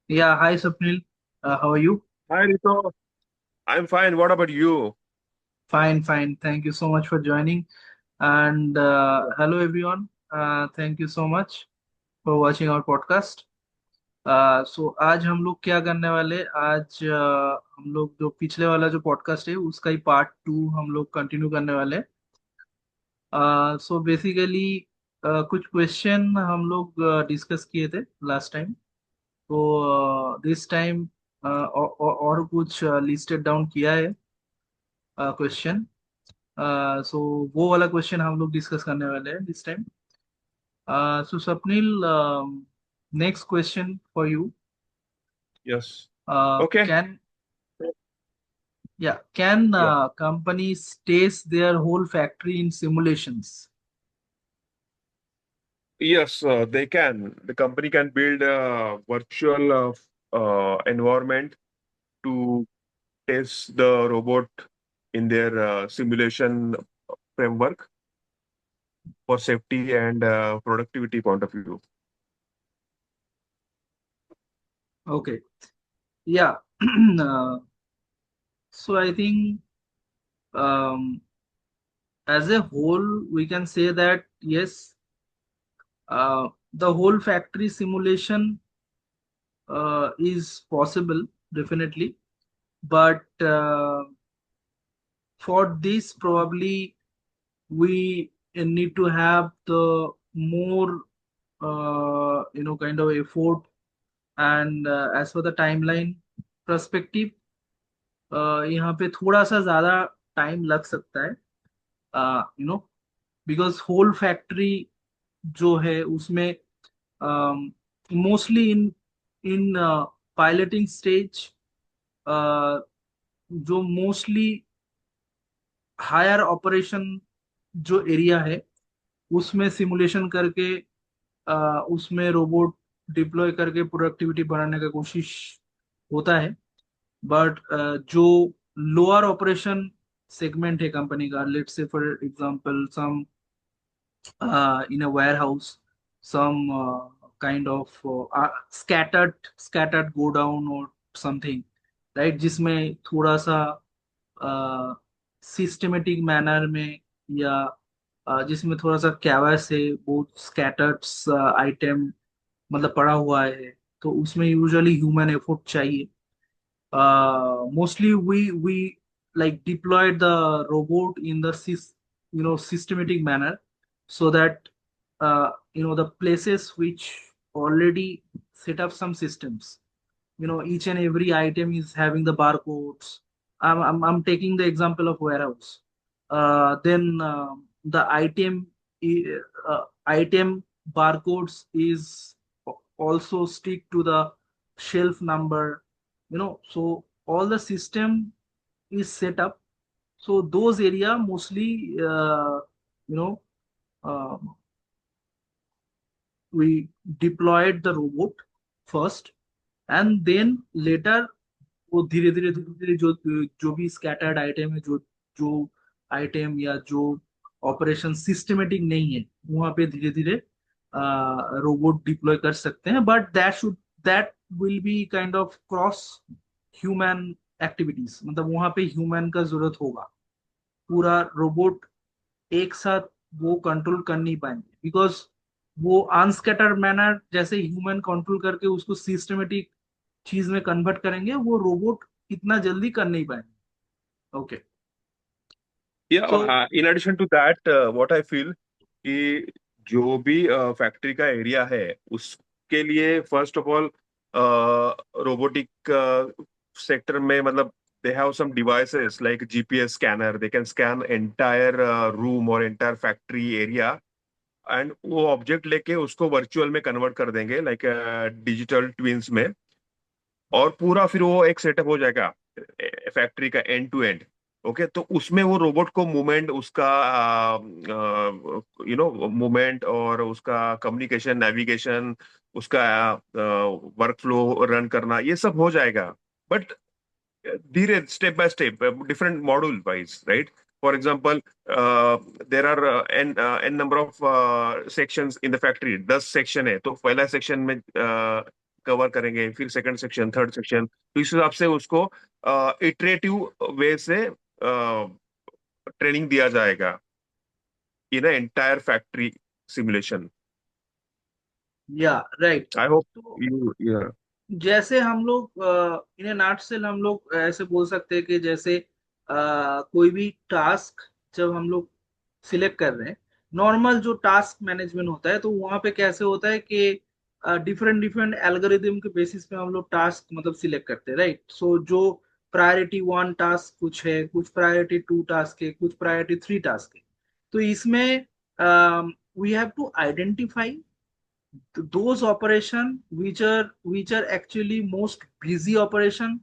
Yeah, hi Sapnil. How are you? Hi Rito, I'm fine. What about you? Fine, fine. Thank you so much for joining. And hello everyone. Thank you so much for watching our podcast. So आज हम लोग क्या करने वाले आज हम लोग जो पिछले वाला जो पॉडकास्ट है उसका ही पार्ट 2 हम लोग कंटिन्यू करने वाले सो बेसिकली कुछ क्वेश्चन हम लोग डिस्कस किए थे लास्ट टाइम। तो दिस टाइम और कुछ लिस्टेड डाउन किया है क्वेश्चन। सो वो वाला क्वेश्चन हम लोग डिस्कस करने वाले हैं this time. So Swapnil, next question for you. Yes. Okay. Can या can Yeah. companies test their whole factory in simulations? Yes, they can. The company can build a virtual environment to test the robot in their simulation framework for safety and productivity point of view. Okay, yeah. So I think, um, as a whole we can say that yes, the whole factory simulation is possible, definitely. But for this probably we need to have the more kind of effort. And as for the timeline perspective, यहाँ पे थोड़ा सा ज्यादा time लग सकता है, because whole factory जो है उसमें mostly in in piloting stage, जो मोस्टली हायर ऑपरेशन जो एरिया है उसमें सिमुलेशन करके उसमें रोबोट डिप्लॉय करके प्रोडक्टिविटी बढ़ाने का कोशिश होता है। बट जो लोअर ऑपरेशन सेगमेंट है कंपनी का, let's say for example some in a warehouse, some kind of scattered go down or something, right, जिसमें थोड़ा सा सिस्टमेटिक मैनर में, या जिसमें थोड़ा सा कैवस है, बहुत स्कैटर्ड आइटम मतलब पड़ा हुआ है, तो उसमें यूजुअली ह्यूमन एफर्ट चाहिए। Mostly we like deployed the robot in the systematic manner, so that the places which already set up some systems, each and every item is having the barcodes. I'm taking the example of warehouse. Then the item barcodes is also stick to the shelf number, so all the system is set up. So those area mostly, you know uh, we deployed the robot first, and then later वो धीरे धीरे जो जो भी scattered item है, जो जो item या जो ऑपरेशन सिस्टमेटिक नहीं है, वहां पे धीरे धीरे रोबोट डिप्लॉय कर सकते हैं। But that will be kind of cross human activities, मतलब वहां पे ह्यूमन का जरूरत होगा। पूरा रोबोट एक साथ वो कंट्रोल कर नहीं पाएंगे, बिकॉज वो अनस्कैटर्ड मैनर जैसे ह्यूमन कंट्रोल करके उसको सिस्टमेटिक चीज में कन्वर्ट करेंगे, वो रोबोट इतना जल्दी कर नहीं पाएंगे। Okay. Yeah, so in addition to that, what I feel कि जो भी फैक्ट्री का एरिया है उसके लिए first of all robotic sector में मतलब they have some devices like GPS scanner. They can scan entire room or entire factory area and वो ऑब्जेक्ट लेके उसको वर्चुअल में कन्वर्ट कर देंगे लाइक डिजिटल ट्विंस में और पूरा फिर वो एक सेटअप हो जाएगा फैक्ट्री का एंड टू एंड। ओके, तो उसमें वो रोबोट को मूवमेंट उसका मूवमेंट और उसका कम्युनिकेशन नेविगेशन उसका वर्क फ्लो रन करना ये सब हो जाएगा। बट धीरे step by step different module wise right. For example there are n number of sections in the factory, 10 section है तो पहला सेक्शन में कवर करेंगे, फिर सेकंड सेक्शन, थर्ड सेक्शन, तो इस हिसाब से उसको इटरेटिव वे से ट्रेनिंग दिया जाएगा इन एंटायर फैक्ट्री सिमुलेशन। या राइट। आई होप तो यू। जैसे हम लोग इन नाटसेल हम लोग ऐसे बोल सकते हैं कि जैसे कोई भी टास्क जब हम लोग सिलेक्ट कर रहे हैं, नॉर्मल जो टास्क मैनेजमेंट होता है तो वहां पे कैसे होता है कि डिफरेंट डिफरेंट एल्गोरिदम के बेसिस पे हम लोग टास्क मतलब सिलेक्ट करते हैं, राइट। सो जो प्रायोरिटी वन टास्क कुछ है, कुछ प्रायोरिटी टू टास्क है, कुछ प्रायोरिटी थ्री टास्क है। तो इसमें we have to identify those operation which are actually most busy operation,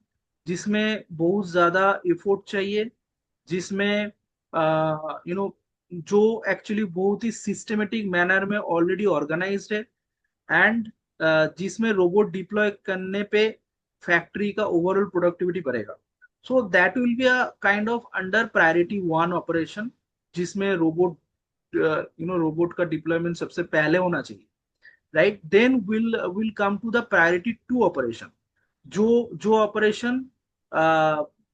जिसमें बहुत ज्यादा एफोर्ट चाहिए, जिसमें जो एक्चुअली बहुत ही सिस्टमेटिक मैनर में ऑलरेडी ऑर्गेनाइज्ड है, एंड जिसमें रोबोट डिप्लॉय करने पे फैक्ट्री का ओवरऑल प्रोडक्टिविटी बढ़ेगा। So that will be a kind of under priority one operation, जिसमें रोबोट रोबोट का डिप्लॉयमेंट सबसे पहले होना चाहिए, right. Then will come to the priority two operation, जो ऑपरेशन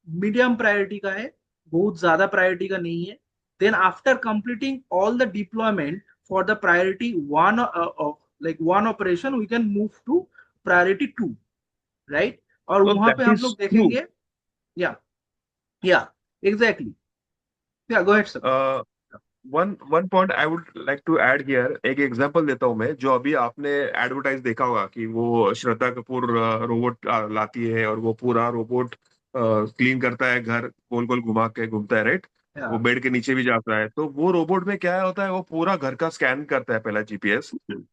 मीडियम प्रायोरिटी का है, बहुत ज्यादा प्रायोरिटी का नहीं है। Then after completing all the deployment for the priority one, like one operation, we can move to priority two, right. और So वहां that पे हम is लोग true. देखेंगे। या yeah exactly. Yeah go ahead sir. One one point I would like to add here, एक example देता हूँ मैं। जो अभी आपने एडवर्टाइज देखा होगा कि वो श्रद्धा कपूर रोबोट लाती है और वो पूरा रोबोट क्लीन करता है, घर गोल गोल घुमा के घूमता है, राइट। या वो बेड के नीचे भी जाता है। तो वो रोबोट में क्या होता है, वो पूरा घर का स्कैन करता है पहला, जीपीएस।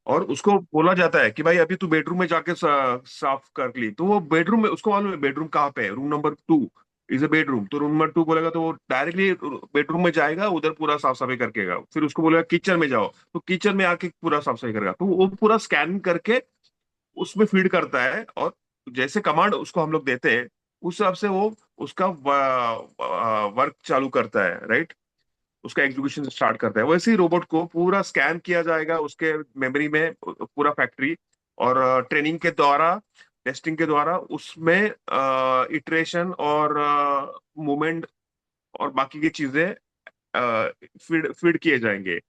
और उसको बोला जाता है कि भाई अभी तू बेडरूम में जाके साफ कर ली। तो वो बेडरूम में, उसको मालूम है बेडरूम कहाँ पे है, room number 2 is a bedroom. तो रूम नंबर 2 बोलेगा तो वो डायरेक्टली बेडरूम में जाएगा, उधर पूरा साफ सफाई करके आएगा। फिर उसको बोलेगा किचन में जाओ, तो किचन में आके पूरा साफ सफाई करेगा। तो वो पूरा स्कैन करके उसमें फीड करता है, और जैसे कमांड उसको हम लोग देते हैं उस हिसाब से वो उसका वर्क चालू करता है, राइट। उसका एग्जीक्यूशन स्टार्ट करता है। वैसे ही रोबोट को पूरा स्कैन किया जाएगा उसके मेमोरी में, पूरा फैक्ट्री। और ट्रेनिंग के द्वारा, टेस्टिंग के द्वारा उसमें इटरेशन और मूवमेंट और बाकी की चीजें फीड फीड किए जाएंगे,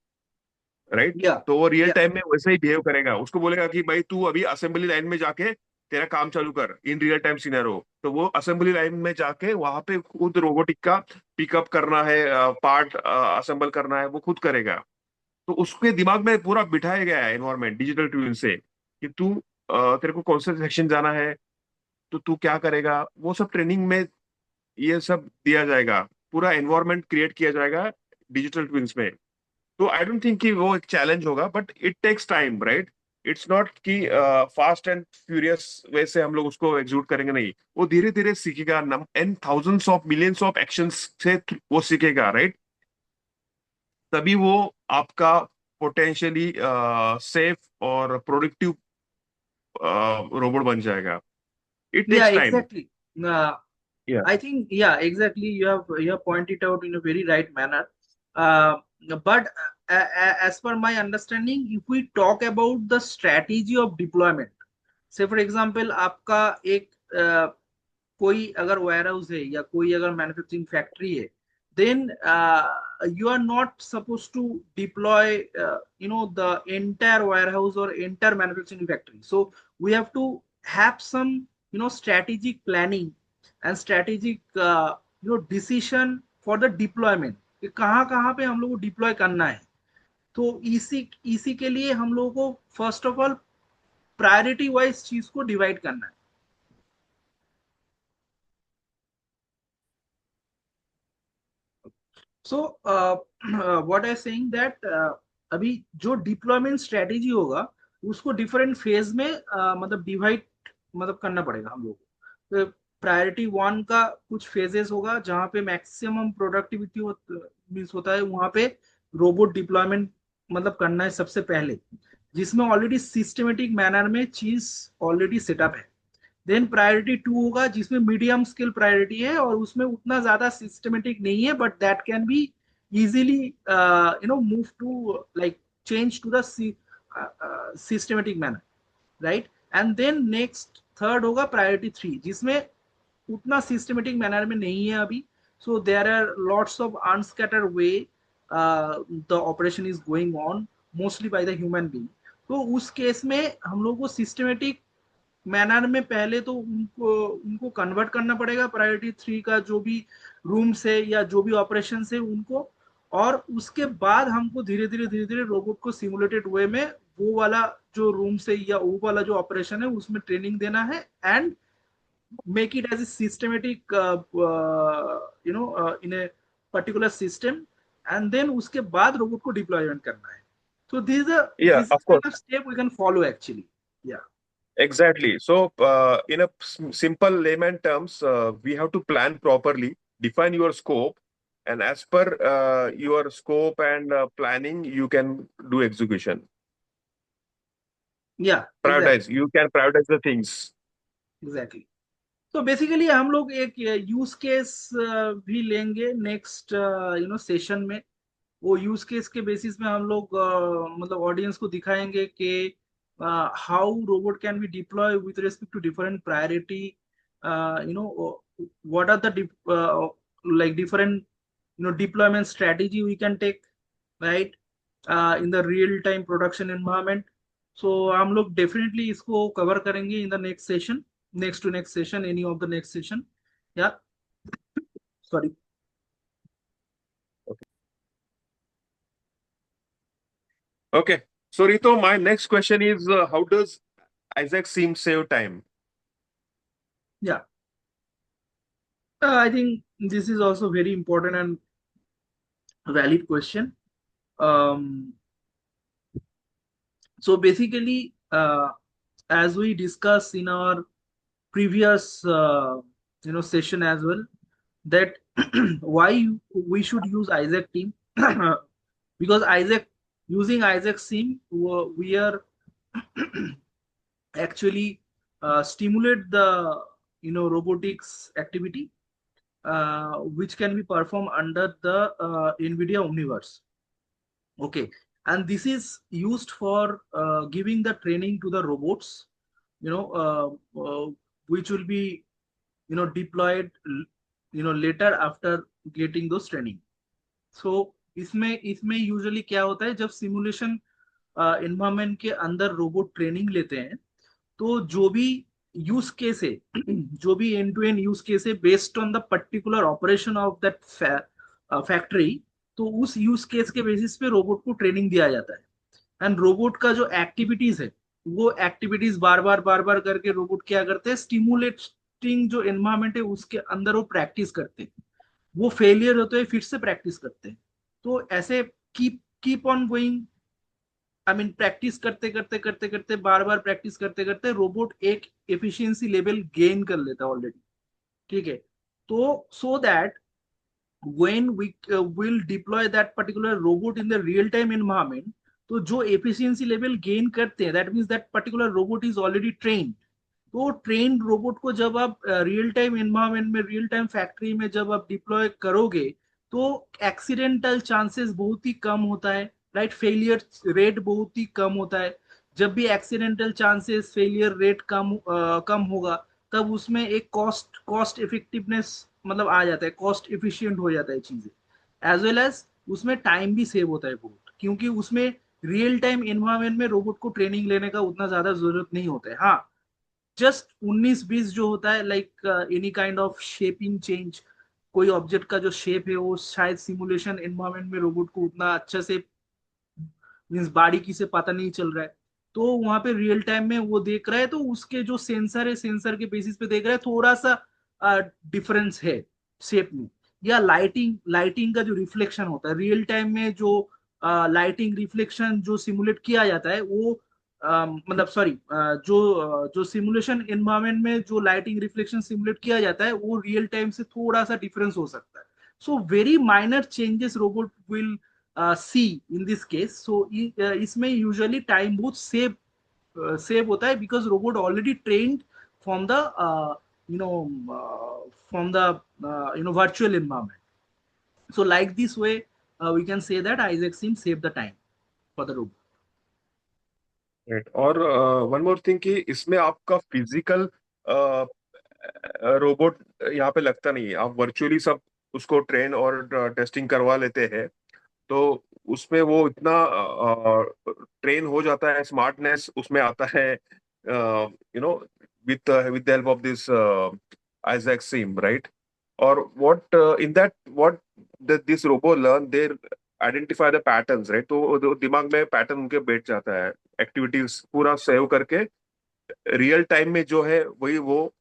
राइट। या तो वो रियल या टाइम में वैसे ही बिहेव करेगा। उसको बोलेगा कि भाई तू अभी असेंबली लाइन में जाके तेरा काम चालू कर, इन रियल टाइम सिनेरियो। तो वो असेंबली लाइन में जाके वहां पे खुद रोबोटिक का पिकअप करना है, पार्ट असेंबल करना है, वो खुद करेगा। तो उसके दिमाग में पूरा बिठाया गया है एनवायरमेंट डिजिटल ट्विन से कि तू तेरे को कौन सा सेक्शन जाना है, तो तू क्या करेगा। वो सब ट्रेनिंग में ये सब दिया जाएगा, पूरा एनवायरमेंट क्रिएट किया जाएगा डिजिटल ट्विन्स में। तो आई डोंट थिंक कि वो एक चैलेंज होगा, but it takes time, right. It's not कि फास्ट एंड फ्यूरियस वैसे हम लोग उसको एग्जीक्यूट करेंगे, नहीं। वो धीरे धीरे सीखेगा, and thousands of millions of actions से वो सीखेगा, राइट। तभी वो आपका पोटेंशियली सेफ और प्रोडक्टिव रोबोट बन जाएगा। इट या टेक्स टाइम। एग्जैक्टली। या I think, yeah, exactly. You have pointed out in a very right manner. But as per my understanding, if we talk about the strategy of deployment, say for example, आपका एक कोई अगर ware house है या कोई अगर manufacturing factory है, then you are not suppose to deploy the entire warehouse or entire manufacturing factory. So we have to have some strategic planning and strategic decision for the deployment, कि कहाँ कहाँ पे हम लोग को डिप्लॉय करना है। तो इसी इसी के लिए हम लोगों को first of all priority wise चीज को डिवाइड करना है। So what I saying that अभी जो डिप्लॉयमेंट स्ट्रेटेजी होगा उसको डिफरेंट फेज में मतलब डिवाइड मतलब करना पड़ेगा हम लोग को। तो प्रायोरिटी वन का कुछ फेजेस होगा जहाँ पे मैक्सिमम प्रोडक्टिविटी मीन्स होता है, वहां पे रोबोट डिप्लॉयमेंट मतलब करना है सबसे पहले, जिसमें ऑलरेडी सिस्टमेटिक मैनर में चीज ऑलरेडी सेटअप है। देन प्रायोरिटी टू होगा जिसमें मीडियम स्किल प्रायोरिटी है और उसमें उतना ज्यादा सिस्टमेटिक नहीं है, but that can be easily move to like change to the systematic manner, right. And then next third होगा प्रायोरिटी 3, जिसमें उतना सिस्टमेटिक मैनर में नहीं है अभी. So there are lots of unscattered way the operation is going on, mostly by the human being. तो उस case में हम लोग को सिस्टमेटिक मैनर में पहले तो उनको उनको कन्वर्ट करना पड़ेगा प्रायोरिटी 3 का जो भी रूम से या जो भी ऑपरेशन से उनको. और उसके बाद हमको धीरे धीरे रोबोट को सिमुलेटेड वे में वो वाला जो रूम से या वो वाला जो ऑपरेशन है उसमें ट्रेनिंग देना है, and make it as a systematic in a particular system, and then उसके बाद रोबोट को डिप्लॉयमेंट करना है. So Yeah, this is of course. kind of step we can follow actually. Yeah. Exactly. So, in a simple layman terms, we have to plan properly, define your scope, and as per your scope and planning, you can do execution. Yeah, Prioritize. exactly. You can prioritize the things. Exactly. तो basically हम लोग एक use case भी लेंगे next session में. वो use case के basis में हम लोग मतलब ऑडियंस को दिखाएंगे कि how robot can be deploy with respect to different priority, what are the like different deployment strategy we can take, right, in the real time production environment. So हम लोग डेफिनेटली इसको कवर करेंगे in the next session, next to next session, any of the next session. Yeah, sorry. Okay. Okay. So, Rito, my next question is how does Isaac Sim save time? Yeah, I think this is also very important and valid question. um, so basically, as we discussed in our previous session as well, that why we should use Isaac team. Because Isaac, using Isaac sim, we are actually stimulate the robotics activity, which can be performed under the NVIDIA Omniverse. Okay, and this is used for giving the training to the robots, you know, which will be deployed later after getting those training. So इसमें usually क्या होता है, जब simulation environment के अंदर robot training लेते हैं, तो जो भी यूज केस है, जो भी end to end use case है based on the particular operation of that factory, तो उस यूज केस के बेसिस पे रोबोट को ट्रेनिंग दिया जाता है. एंड रोबोट का जो एक्टिविटीज है, वो एक्टिविटीज बार बार करके रोबोट क्या करते हैं, स्टिमुलेटिंग जो एनवायरमेंट है उसके अंदर वो प्रैक्टिस करते हैं. वो फेलियर होते हैं फिर से प्रैक्टिस करते हैं. तो ऐसे keep keep on going, I mean practice करते करते करते करते बार बार प्रैक्टिस करते करते रोबोट एक एफिशिएंसी लेवल गेन कर लेता है ऑलरेडी. ठीक है. तो so that when we will deploy that particular robot in the real time environment, तो जो एफिशिएंसी लेवल गेन करते हैं, that means that particular robot is already trained. तो ट्रेन रोबोट को जब आप रियल टाइम एनवायरनमेंट में, रियल टाइम फैक्ट्री में जब आप डिप्लॉय करोगे, तो एक्सीडेंटल चांसेस बहुत ही कम होता है, राइट. फेलियर रेट बहुत ही कम होता है. जब भी एक्सीडेंटल चांसेस, फेलियर रेट कम होगा, तब उसमें एक कॉस्ट इफेक्टिवनेस मतलब आ जाता है, कॉस्ट इफिशियंट हो जाता है चीजें. एज वेल एज उसमें टाइम भी सेव होता है बहुत, क्योंकि उसमें रियल टाइम एनवायरनमेंट में रोबोट को ट्रेनिंग लेने का उतना ज्यादा जरूरत नहीं होता है. हाँ, जस्ट 19-20 जो होता है, like any kind of shaping change, कोई ऑब्जेक्ट का जो शेप है वो शायद सिमुलेशन एनवायरनमेंट में रोबोट को उतना अच्छे से मीन्स बारीकी से पता नहीं चल रहा है, तो वहां पे रियल टाइम में वो देख रहा है, तो उसके जो सेंसर है, सेंसर के बेसिस पे देख रहा है, थोड़ा सा डिफरेंस है शेप में. या लाइटिंग लाइटिंग का जो रिफ्लेक्शन होता है रियल टाइम में, जो लाइटिंग रिफ्लेक्शन जो सिमुलेट किया जाता है, वो मतलब सॉरी, जो सिमुलेशन एनवायरनमेंट में जो लाइटिंग रिफ्लेक्शन सिमुलेट किया जाता है, वो रियल टाइम से थोड़ा सा डिफरेंस हो सकता है. So very minor changes robot will see in this case. So इसमें यूजुअली टाइम बहुत सेव होता है, because robot already trained from the you know from the virtual environment. So like this way, we can say that Isaac Sim saved the time for the robot. Right. और one more thing कि इसमें आपका physical robot यहाँ पे लगता नहीं है, आप वर्चुअली सब उसको ट्रेन और टेस्टिंग करवा लेते हैं। तो उसमें वो इतना ट्रेन हो जाता है, स्मार्टनेस उसमें आता है, with the help of this Isaac Sim, right? और what in that what this robo learn, they identify the patterns, right? तो दिमाग में पैटर्न उनके बैठ जाता है, एक्टिविटीज पूरा सेव करके रियल टाइम में जो है वही वो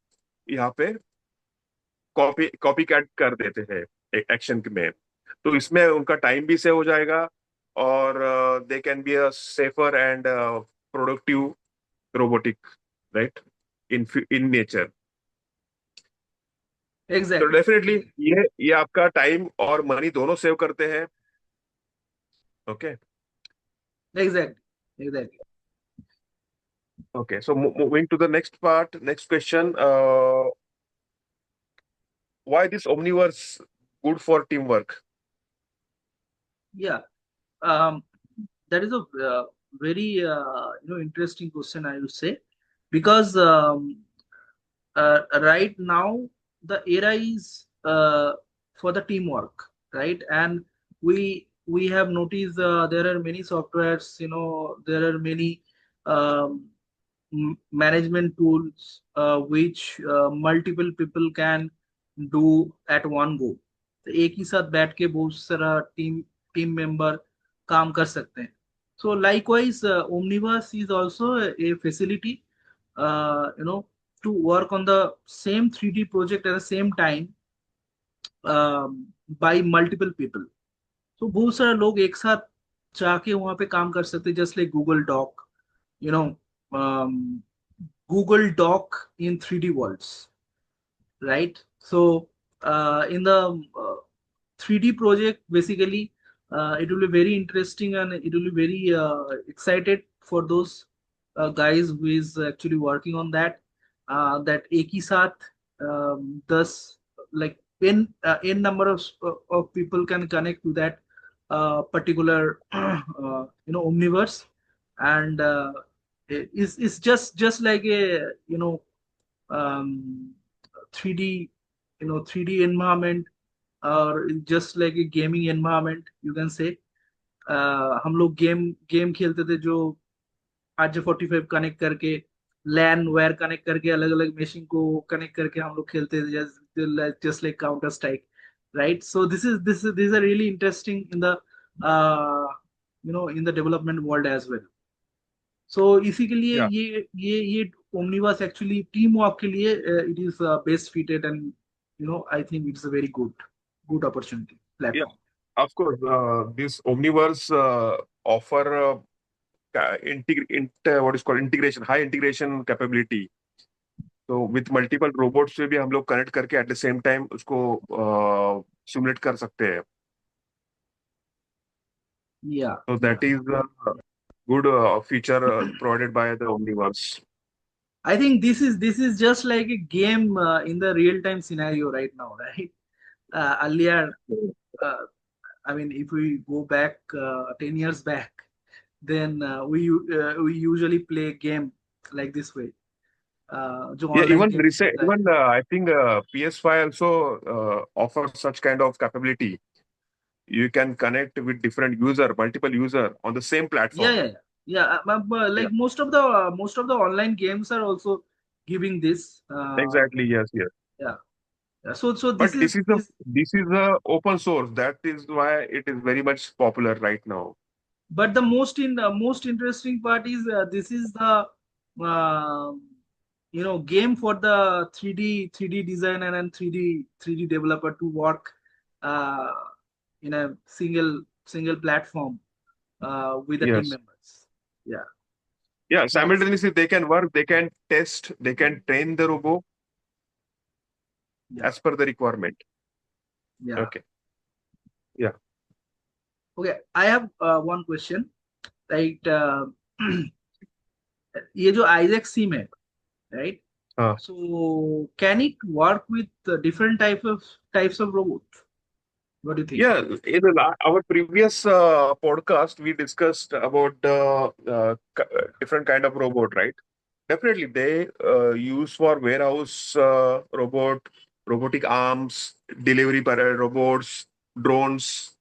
यहाँ पे कॉपी कॉपी कैट कर देते हैं एक्शन में। तो इसमें उनका टाइम भी सेव हो जाएगा, और they can be a safer and productive robotic, right, in in nature. तो एग्जैक्टली। डेफिनेटली ये आपका टाइम और मनी दोनों सेव करते हैं। Okay. Exactly. Exactly. Okay, so moving to the next part, next question, why this Omniverse good for team work? Yeah that is a very interesting question, I would say, because right now the era is for the teamwork, right? And we have noticed there are many softwares, there are many um, management tools which multiple people can do at one go. तो एक ही साथ बैठ के बहुत सारा team team member काम कर सकते हैं. So likewise, Omniverse is also a facility, to work on the same 3D project at the same time by multiple people. So बहुत सारे लोग एक साथ जाके वहाँ पे काम कर सकते हैं, just like Google Doc, you know, Google Doc in 3D worlds, right? So in the 3D project, basically, it will be very interesting and it will be very excited for those guys who is actually working on that. That एक ही साथ 10 like n number of people can connect to that particular omniverse, and it's just like a um, 3D 3D environment, or just like a gaming environment, you can say. हम लोग game game खेलते थे जो RJ45 connect करके, लैन wire connect करके, अलग अलग machine को कनेक्ट करके हम लोग खेलते थे, just like Counter Strike, right? So this are really interesting in the in the development world as well. So इसी के लिए या ये ओमनिवर्स एक्चुअली टीम वर्क के लिए it is best fitted, and I think it's a very good opportunity या platform. of course, this omniverse offer what is called integration, high integration capability. तो with multiple robots से भी हम लोग connect करके at the same time उसको simulate कर सकते हैं। या तो या that is good feature provided by the Omniverse. I think this is just like a game in the real time scenario right now, right? Earlier, uh, I mean, if we go back 10 years back, then we usually play a game like this way. जो Yeah, online even games recent, होता है. even I think PS5 also offers such kind of capability. You can connect with different user, multiple user on the same Yeah, platform. yeah, yeah. Yeah, Yeah, like most of the online games are also giving this. exactly. Yes, yes. Yeah, yeah. So But this is this. this is a open source. That is why it is very much popular right now. But the most interesting part is this is the uh, game for the 3D designer and 3D developer to work uh, in a single platform with the team Yes. members. Yeah, Yeah, that's simultaneously they can work, they can test, they can train the robot yeah, as per the requirement. yeah. Okay. Yeah. Okay, I have one question. Right, ये जो Isaac SIM है, right? Uh, So can it work with different types of robots? What do you think? Yeah, in our previous podcast, we discussed about different kind of robot, right? Definitely, they use for warehouse robotic arms, delivery robots, drones,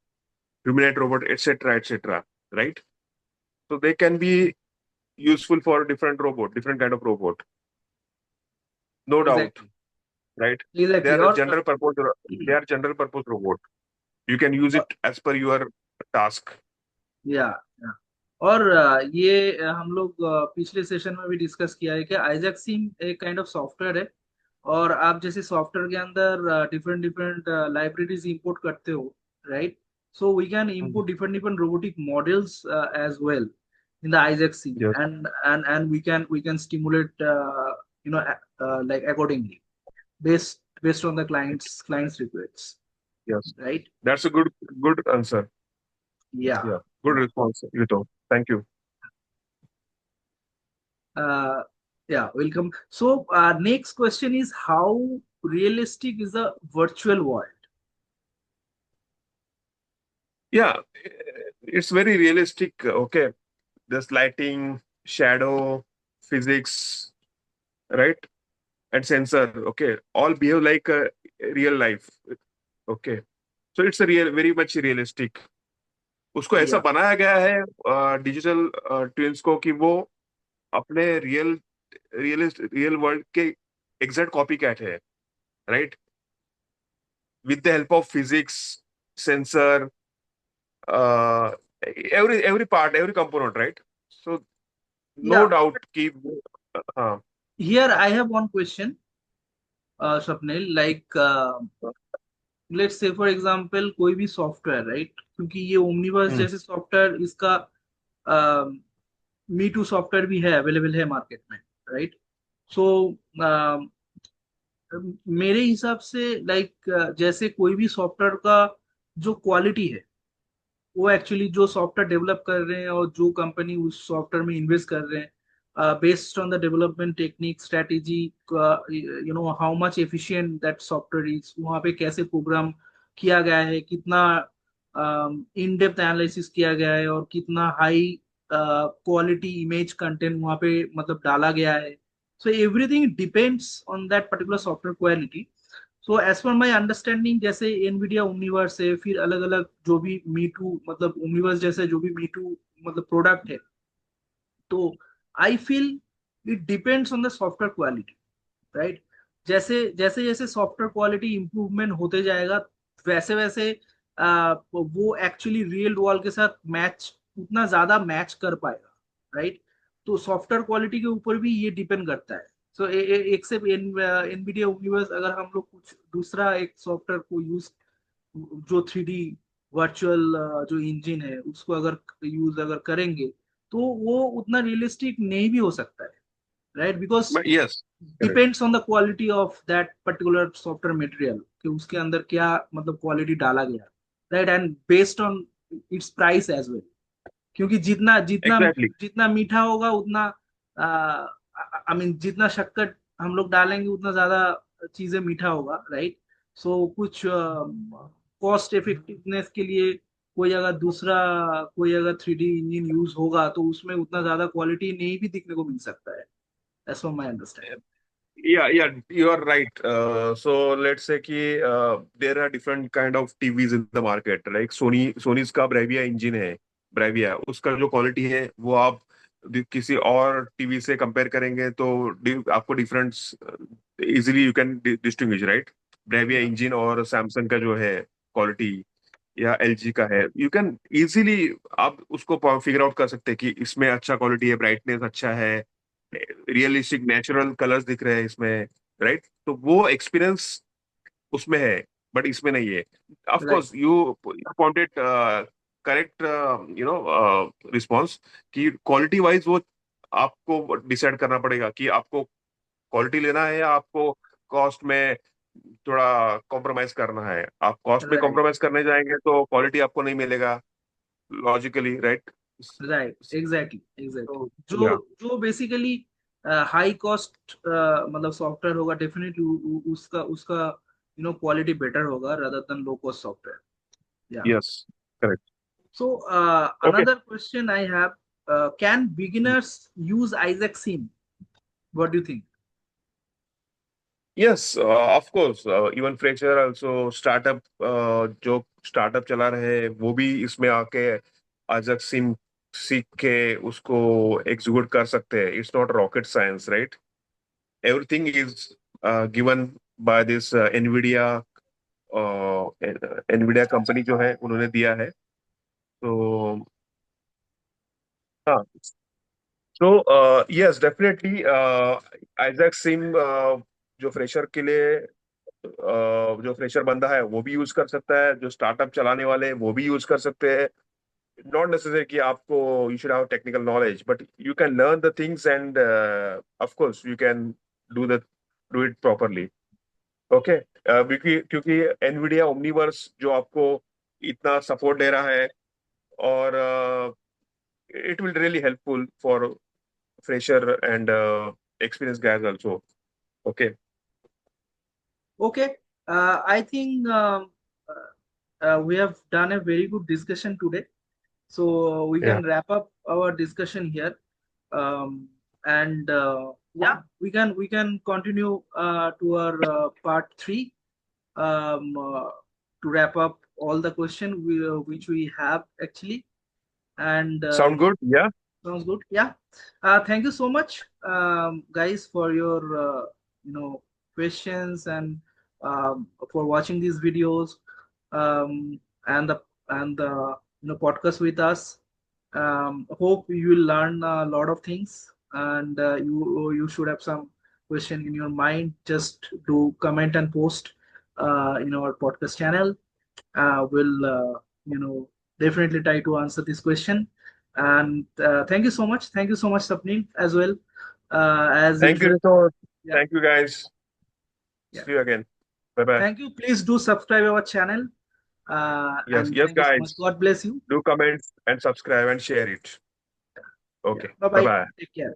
humanoid robot, etc., etc. Right? So they can be useful for different kind of robot, no doubt. Exactly. Right? They Exactly. are और general purpose. They are general purpose robot. You can use it as per your task. या और ये हम लोग पिछले session में भी discuss किया है कि आइजैक सिम एक काइंड ऑफ सॉफ्टवेयर है। और आप जैसे सॉफ्टवेयर के अंदर डिफरेंट डिफरेंट लाइब्रेरीज इंपोर्ट करते हो, right? So we can Mm. Import different different robotic models as well in the Isaac sim, Yes. and we can stimulate like accordingly, based on the client's requests, Yes. right? That's a good answer. Yeah. Yeah. Good response, Yuto. Thank you. Uh, yeah, welcome. So, next question is, how realistic is the virtual world? Yeah, it's very realistic. Okay. This lighting, shadow, physics, right? And sensor. Okay. All behave like a real life. Okay. So it's a very much realistic. उसको ऐसा Yeah, बनाया गया है digital twins को कि वो अपने real world के एग्जैक्ट कॉपी कैट है, right? With the help of physics, sensor, uh, every component, right? So no yeah. doubt कि हाँ. Here I have one question, Swapnil. Like, let's say for example, कोई भी software, right? क्योंकि ये Omniverse हम्म. जैसे software, इसका मी to software भी है, अवेलेबल है मार्केट में, राइट? सो मेरे हिसाब से, लाइक, जैसे कोई भी सॉफ्टवेयर का जो क्वालिटी है, वो एक्चुअली जो सॉफ्टवेयर डेवलप कर रहे हैं और जो कंपनी उस सॉफ्टवेयर में इन्वेस्ट कर रहे हैं, based on the development technique strategy, how much efficient that software is, वहाँ पे कैसे प्रोग्राम किया गया है, कितना इन डेप्थ एनालिसिस किया गया है, और कितना हाई क्वालिटी इमेज कंटेंट वहाँ पे मतलब डाला गया है। So everything depends on that particular software quality. So as per my understanding, जैसे एनवीडिया ओमनीवर्स है, फिर अलग अलग जो भी मी टू मतलब ओमनीवर्स जैसे जो भी मी टू मतलब प्रोडक्ट है, तो I feel it depends on the software quality, right? जैसे जैसे जैसे सॉफ्टवेयर क्वालिटी इंप्रूवमेंट होते जाएगा, वैसे वैसे वो एक्चुअली रियल वर्ल्ड के साथ मैच, उतना ज्यादा मैच कर पाएगा, राइट? तो सॉफ्टवेयर क्वालिटी के ऊपर भी ये डिपेंड करता है। सो एक से एनवीडिया यूनिवर्स, अगर हम लोग कुछ दूसरा एक सॉफ्टवेयर को यूज, जो 3D वर्चुअल जो इंजन है उसको अगर यूज अगर करेंगे, तो वो उतना रियलिस्टिक नहीं भी हो सकता है, right? Because Yes, correct. Depends on the quality of that particular software material, कि उसके अंदर क्या मतलब क्वालिटी डाला गया, right? And based on its price as well, क्योंकि जितना जितना Exactly. जितना मीठा होगा उतना, आई मीन जितना शक्कर हम लोग डालेंगे उतना ज्यादा चीजें मीठा होगा, राइट? सो कुछ कॉस्ट इफेक्टिवनेस के लिए कोई अगर 3D इंजन यूज होगा, तो उसमें उतना ज्यादा क्वालिटी नहीं भी दिखने को मिल सकता है, as for my understanding. Yeah, you are right. So let's say कि there are different kind of TVs in the market. Like Sony's का Bravia इंजन है, Bravia उसका जो क्वालिटी है वो आप किसी और टीवी से कंपेयर करेंगे तो आपको difference easily you can distinguish, right? Bravia या, इंजन और सैमसंग का जो है क्वालिटी, या एलजी का है, यू कैन इजीली आप उसको फिगर आउट कर सकते हैं कि इसमें अच्छा क्वालिटी है, ब्राइटनेस अच्छा है, रियलिस्टिक नेचुरल कलर्स दिख रहे हैं इसमें, राइट? तो वो एक्सपीरियंस उसमें है, बट इसमें नहीं है. Of right, course you pointed correct response कि क्वालिटी वाइज वो आपको डिसाइड करना पड़ेगा कि आपको क्वालिटी लेना है या आपको कॉस्ट में थोड़ा कॉम्प्रोमाइज करना है. आप कॉस्ट में राइट, कॉम्प्रोमाइज करने जाएंगे तो क्वालिटी आपको नहीं मिलेगा, logically, right? Right. Exactly, exactly. तो जो या जो बेसिकली हाई कॉस्ट मतलब सॉफ्टवेयर होगा, डेफिनेटली उसका उसका क्वालिटी बेटर होगा, rather than low cost software. Yeah. Yes, correct. So Okay. another question I have: can beginners use Isaac Sim? What do you think? Yes of course even fresher also startup जो startup चला रहे हैं वो भी इसमें आके अजक SIM सीख के उसको एग्जीक्यूट कर सकते हैं. It's not rocket science, right? Everything is given by this Nvidia. Nvidia company जो है उन्होंने दिया है. तो हाँ. तो यस डेफिनेटली आइजैक सिम जो फ्रेशर के लिए जो फ्रेशर बंदा है वो भी यूज कर सकता है. जो स्टार्टअप चलाने वाले हैं वो भी यूज कर सकते हैं. नॉट नेसेसरी कि आपको you should have technical knowledge, but you can learn the things end of course you can do the do it properly. Okay. क्योंकि क्योंकि एनवीडिया ओमनीवर्स जो आपको इतना सपोर्ट दे रहा है, और it will really helpful for fresher and experienced guys also. Okay. Okay, I think we have done a very good discussion today. So we Yeah. can wrap up our discussion here. And yeah, we can continue to our part three, to wrap up all the question which we have actually. And Sound good? Yeah. sounds good. Yeah. Thank you so much, guys, for your questions, and for watching these videos, and the podcast with us. Hope you will learn a lot of things, and you should have some question in your mind. Just do comment and post in our podcast channel. We'll definitely try to answer this question. And thank you so much. Thank you so much, Sapnil, as well, as Thank you, usual. Rito. Yeah, Thank you, guys. yeah. See you again. Bye bye. Thank you. Please do subscribe our channel. Yes, And yes, thank you so much. guys. God bless you. Do comment and subscribe and share it. Yeah. Okay. Bye Bye bye. bye. Take care.